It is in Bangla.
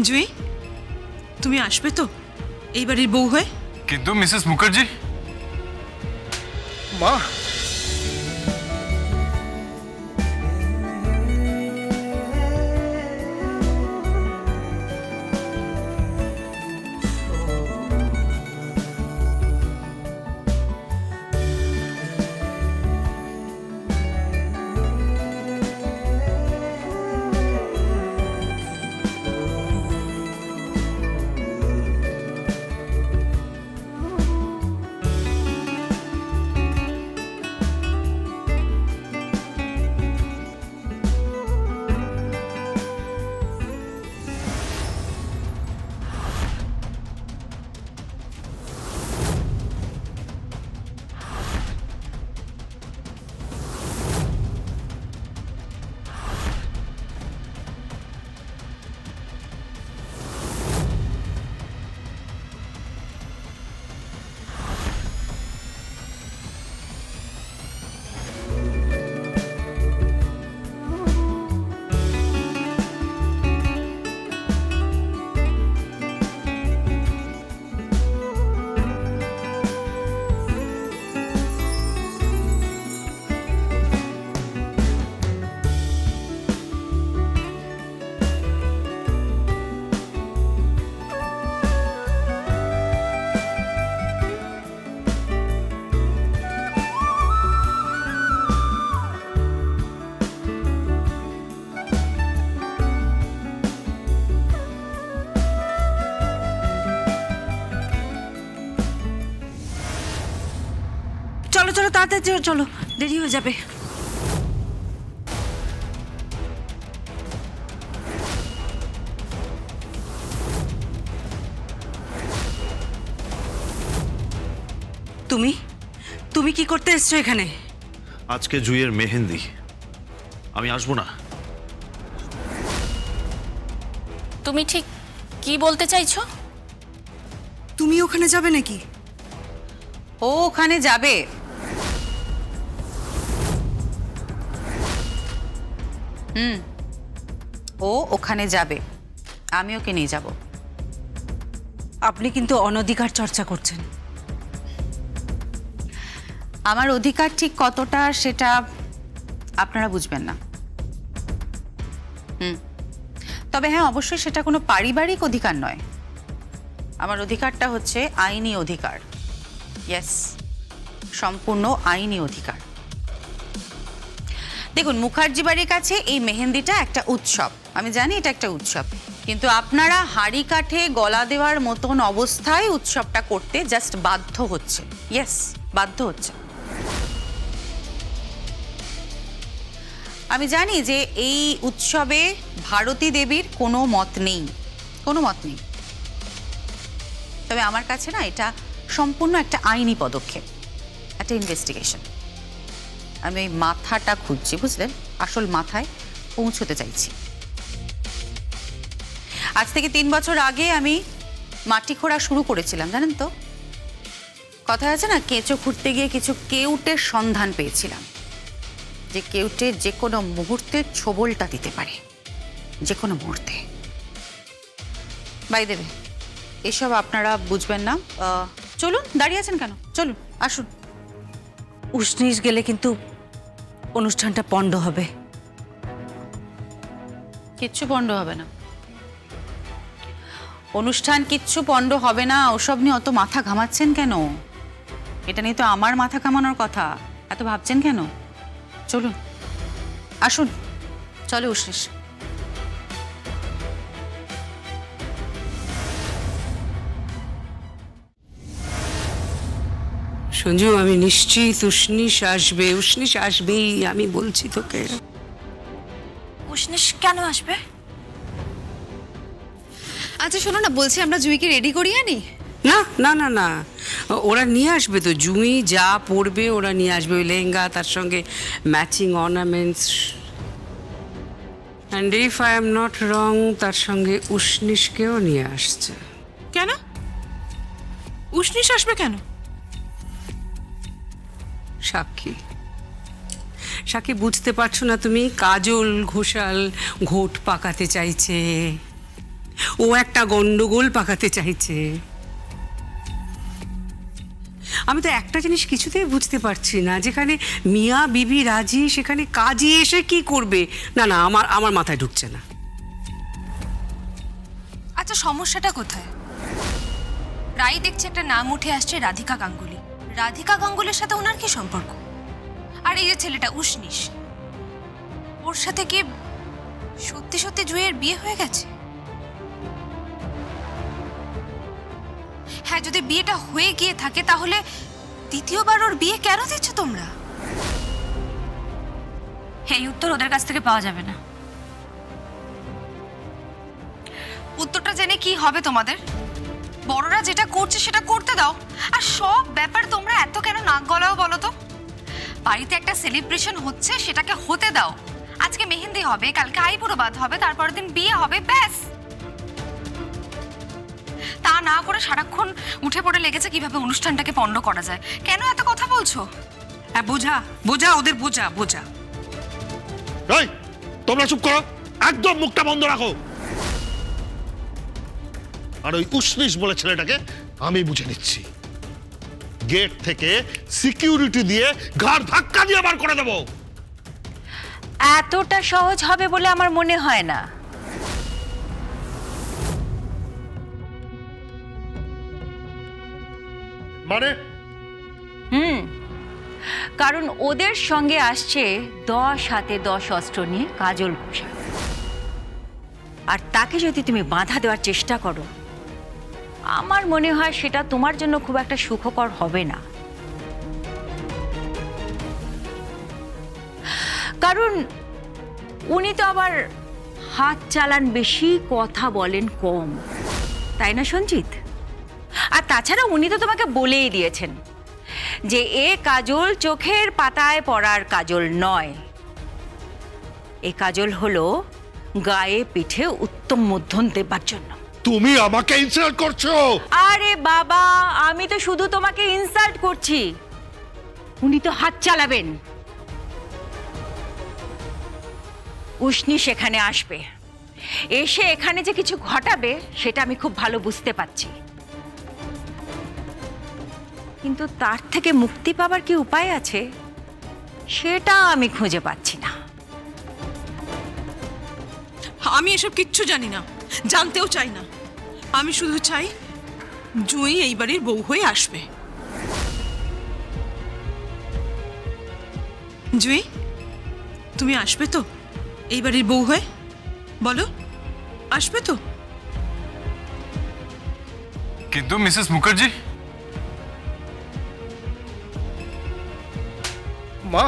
জুই, তুমি আসবে তো এই বাড়ির বউ হয়ে? কিন্তু মিসেস মুখার্জি। মা, চলো চলো তাড়াতাড়ি চলো, দেরি হয়ে যাবে। তুমি তুমি কি করতে এসছো এখানে? আজকে জুইয়ের মেহেন্দি, আমি আসবো না। তুমি ঠিক কি বলতে চাইছো? তুমি ওখানে যাবে নাকি? ও ওখানে যাবে? ও ওখানে যাবে, আমি ওকে নিয়ে যাব। আপনি কিন্তু অনধিকার চর্চা করছেন। আমার অধিকার ঠিক কতটা সেটা আপনারা বুঝবেন না। তবে হ্যাঁ, অবশ্যই সেটা কোনো পারিবারিক অধিকার নয়। আমার অধিকারটা হচ্ছে আইনি অধিকার। ইয়েস, সম্পূর্ণ আইনি অধিকার। দেখুন, মুখার্জি বাড়ির কাছে এই মেহেন্দিটা একটা উৎসব, আমি জানি এটা একটা উৎসব, কিন্তু আপনারা হাঁড়ি কাঠে গলা দেওয়ার মতন অবস্থায় উৎসবটা করতে জাস্ট বাধ্য হচ্ছে। ইয়েস, বাধ্য হচ্ছে। আমি জানি যে এই উৎসবে ভারতী দেবীর কোনো মত নেই, কোনো মত নেই। তবে আমার কাছে না এটা সম্পূর্ণ একটা আইনি পদক্ষেপ, একটা ইনভেস্টিগেশন। আমি ওই মাথাটা খুঁজছি, বুঝলেন, আসল মাথায় পৌঁছতে চাইছি। আজ থেকে 3 বছর আগে আমি মাটি খোঁড়া শুরু করেছিলাম, জানেন তো। কথা আছে না, কেঁচো খুঁড়তে গিয়ে কিছু কেউটের সন্ধান পেয়েছিলাম, যে কেউটে যে কোনো মুহূর্তে ছোবলটা দিতে পারে, যে কোনো মুহূর্তে। বাই দেবে, এসব আপনারা বুঝবেন না। চলুন, দাঁড়িয়ে আছেন কেন? চলুন, আসুন। উষ্ণিস গেলে কিন্তু অনুষ্ঠানটা পণ্ড হবে। কিচ্ছু পণ্ড হবে না, অনুষ্ঠান কিচ্ছু পণ্ড হবে না। ওসব নিয়ে অত মাথা ঘামাচ্ছেন কেন? এটা নিয়ে তো আমার মাথা ঘামানোর কথা, এত ভাবছেন কেন? চলুন, আসুন, চলে উষ্ণিস। সঞ্জু, আমি নিশ্চিত উষ্ণিস আসবে, উষ্ণিস আসবেই, আমি বলছি তোকে। উষ্ণিস কেন আসবে? আচ্ছা শোনো না, বলছি আমরা জুইকে রেডি করিয়ে আনি। না না না না, ওরা নিয়ে আসবে তো। জুই যা পরবে ওরা নিয়ে আসবে, ওই লেহেঙ্গা, তার সঙ্গে matching ornaments. And if I am not wrong, তার সঙ্গে উষ্ণিসকেও নিয়ে আসছে। কেন? উষ্ণিস আসবে কেন? সাক্ষী, সাক্ষী, বুঝতে পারছো না তুমি? কাজল ঘোষাল ঘোট পাকাতে চাইছে। ও একটা গন্ডগোল পাকাতে চাইছে। আমি তো একটা জিনিস কিছুতেই বুঝতে পারছি না, যেখানে মিয়া বিবি রাজি সেখানে কাজী এসে কি করবে? না না, আমার মাথায় ঢুকছে না। আচ্ছা সমস্যাটা কোথায়? রাই দেখছে একটা নাম উঠে আসছে রাধিকা গাঙ্গুলি। রাধিকা গাঙ্গুলির সাথে ওনার কি সম্পর্ক? আর এই যে ছেলেটা উষ্ণিস, ওর সাথে কি সত্যি সত্যি জুঁইয়ের বিয়ে হয়ে গেছে? হ্যাঁ, যদি বিয়েটা হয়ে গিয়ে থাকে তাহলে দ্বিতীয়বার ওর বিয়ে কেন দিচ্ছ তোমরা? এই উত্তর ওদের কাছ থেকে পাওয়া যাবে না। উত্তরটা জেনে কি হবে তোমাদের? বড়রা যেটা করছে সেটা করতে দাও। আর সব ব্যাপার তোমরা এত কেন নাক গলাও বলো তো? বাড়িতে একটা সেলিব্রেশন হচ্ছে, সেটাকে হতে দাও। আজকে মেহেন্দি হবে, কালকে আইবুড়ো বাঁধ হবে, তারপরের দিন বিয়ে হবে, ব্যাস। তা না করে সারাক্ষণ উঠে পড়ে লেগেছে কিভাবে অনুষ্ঠানটাকে পণ্ড করা যায়। কেন এত কথা বলছো? হ্যাঁ, বোঝা ওদের বোঝা। এই তোমরা চুপ করো, একদম মুখটা বন্ধ রাখো। আর ওই উষ্ণিস বলে ছেলেটাকে আমি বুঝে নিচ্ছি। গেট থেকে সিকিউরিটি দিয়ে ঘাড় ধাক্কা দিয়ে বার করে দেবো। এতটা সহজ হবে বলে আমার মনে হয় না। মানে কারণ ওদের সঙ্গে আসছে 10 হাতে 10 অস্ত্র নিয়ে কাজল ঘোষাল। আর তাকে যদি তুমি বাধা দেওয়ার চেষ্টা করো, আমার মনে হয় সেটা তোমার জন্য খুব একটা সুখকর হবে না। কারণ উনি তো আবার হাত চালান বেশি, কথা বলেন কম, তাই না সঞ্জিত? আর তাছাড়া উনি তো তোমাকে বলেই দিয়েছেন যে এ কাজল চোখের পাতায় পড়ার কাজল নয়, এ কাজল হলো গায়ে পিঠে উত্তম মধ্যম দেবার জন্য। তুমি আমাকে ইনসাল্ট করছো? আরে বাবা, আমি তো শুধু তোমাকে ইনসাল্ট করছি, উনি তো হাত চালাবেন। উষ্ণি সেখানে আসবে, এসে এখানে যে কিছু ঘটাবে সেটা আমি খুব ভালো বুঝতে পারছি, কিন্তু তার থেকে মুক্তি পাবার কি উপায় আছে সেটা আমি খুঁজে পাচ্ছি না। আমি এসব কিচ্ছু জানি না, জানতেও চাই না। আমি শুধু চাই জুঁই এই বাড়ির বউ হয়ে আসবে। জুঁই, তুমি আসবে তো এই বাড়ির বউ হয়ে? বলো, আসবে তো? কিন্তু মিসেস মুখার্জি। মা